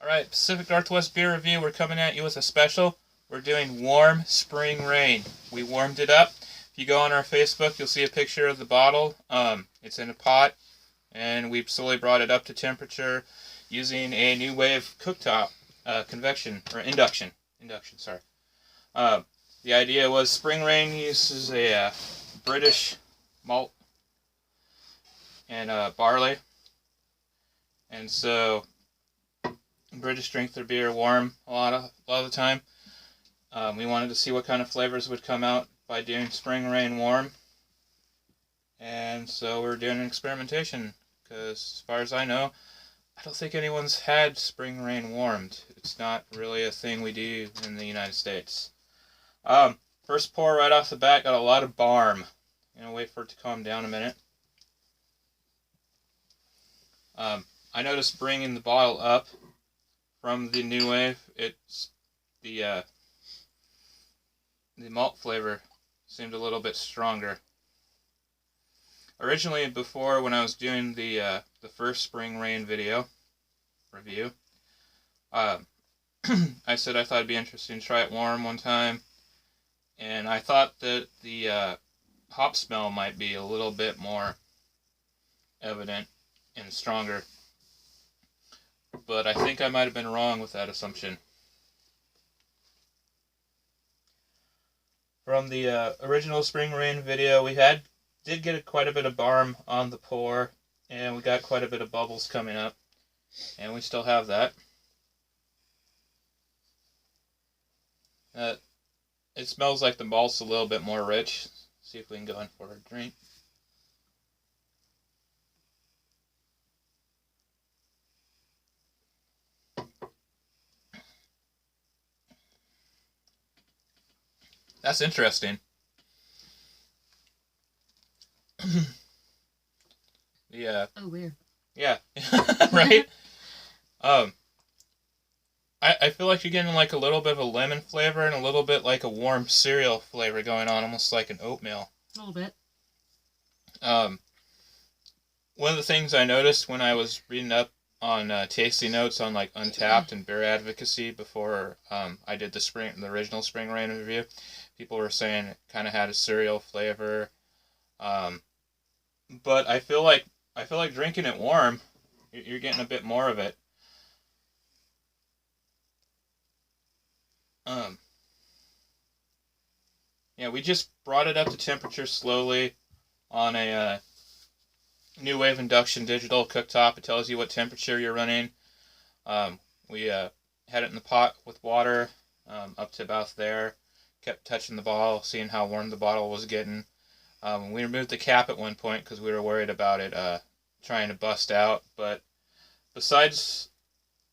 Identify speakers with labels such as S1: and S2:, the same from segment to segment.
S1: Alright, Pacific Northwest Beer Review, we're coming at you with a special. We're doing warm spring rain. We warmed it up. If you go on our Facebook, you'll see a picture of the bottle. It's in a pot, and we've slowly brought it up to temperature using a new wave cooktop, convection, or induction. Sorry. The idea was spring rain uses a British malt and barley, and so British drink their beer warm a lot of the time. We wanted to see what kind of flavors would come out by doing spring rain warm, and so we're doing an experimentation because, as far as I know, I don't think anyone's had spring rain warmed. It's not really a thing we do in the United States. First pour right off the bat, got a lot of barm. Wait for it to calm down a minute. I noticed bringing the bottle up from the new wave, it's the malt flavor seemed a little bit stronger. Originally, before, when I was doing the first spring rain video review, I said I thought it'd be interesting to try it warm one time, and I thought that the hop smell might be a little bit more evident and stronger. But I think I might have been wrong with that assumption. From the original spring rain video, we did get quite a bit of barm on the pour, and we got quite a bit of bubbles coming up, and we still have that. It smells like the malt's a little bit more rich. See if we can go in for a drink. That's interesting. Yeah.
S2: Oh, weird.
S1: Yeah. Right? I feel like you're getting like a little bit of a lemon flavor and a little bit like a warm cereal flavor going on, almost like an oatmeal.
S2: A little bit.
S1: One of the things I noticed when I was reading up on tasting notes on like Untapped and Beer Advocacy before I did the original spring rain review, people were saying it kind of had a cereal flavor, but I feel like drinking it warm, you're getting a bit more of it. Yeah, we just brought it up to temperature slowly on a new wave induction digital cooktop. It tells you what temperature you're running. We had it in the pot with water up to about there. Kept touching the bottle, seeing how warm the bottle was getting. We removed the cap at one point because we were worried about it trying to bust out. But besides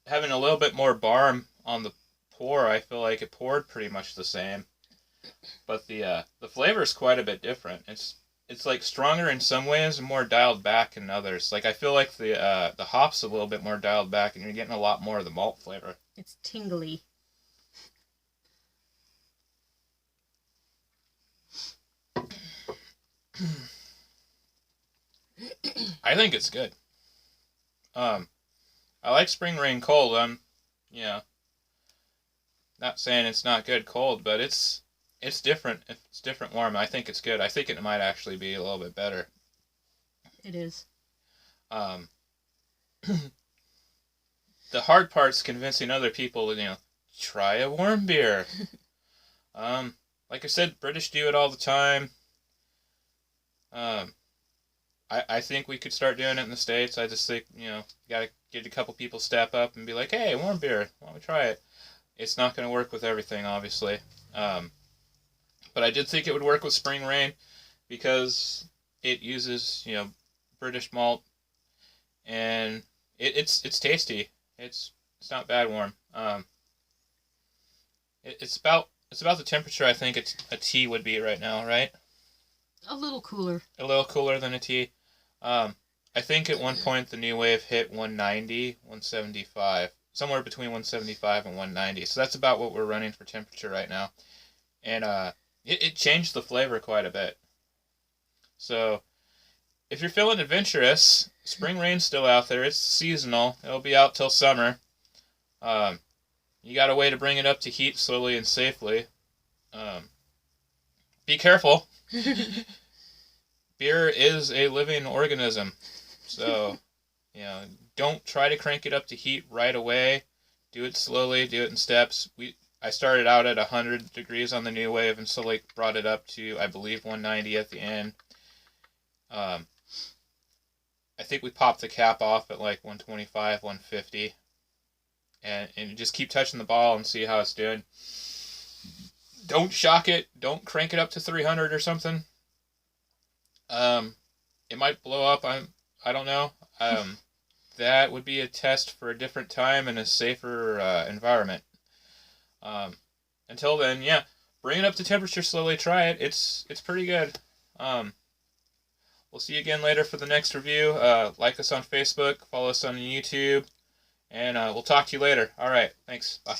S1: having a little bit more barm on the pour, I feel like it poured pretty much the same. But the flavor is quite a bit different. It's like stronger in some ways and more dialed back in others. Like I feel like the hop's a little bit more dialed back, and you're getting a lot more of the malt flavor.
S2: It's tingly.
S1: I think it's good. I like spring rain cold. Not saying it's not good cold, but it's different. It's different warm. I think it's good. I think it might actually be a little bit better.
S2: It is.
S1: The hard part's convincing other people to, try a warm beer. Like I said, British do it all the time. I think we could start doing it in the States. I just think, gotta get a couple people step up and be like, hey, warm beer, why don't we try it? It's not going to work with everything, obviously. But I did think it would work with spring rain because it uses, British malt, and it's tasty. It's not bad warm. It's about the temperature I think a tea would be right now, right?
S2: A little cooler.
S1: A little cooler than a tea. I think at one point the new wave hit 190, 175, somewhere between 175 and 190. So that's about what we're running for temperature right now. And it changed the flavor quite a bit. So if you're feeling adventurous, spring rain's still out there. It's seasonal. It'll be out till summer. You got a way to bring it up to heat slowly and safely. Be careful. Beer is a living organism, so don't try to crank it up to heat right away. Do it slowly. Do it in steps. I started out at 100 degrees on the new wave and slowly brought it up to, I believe, 190 at the end. I think we popped the cap off at like 125, 150. And just keep touching the ball and see how it's doing. Don't shock it. Don't crank it up to 300 or something. It might blow up. I don't know. That would be a test for a different time and a safer environment. Until then, yeah, bring it up to temperature slowly. Try it. It's pretty good. We'll see you again later for the next review. Like us on Facebook, follow us on YouTube, and we'll talk to you later. All right, thanks. Bye.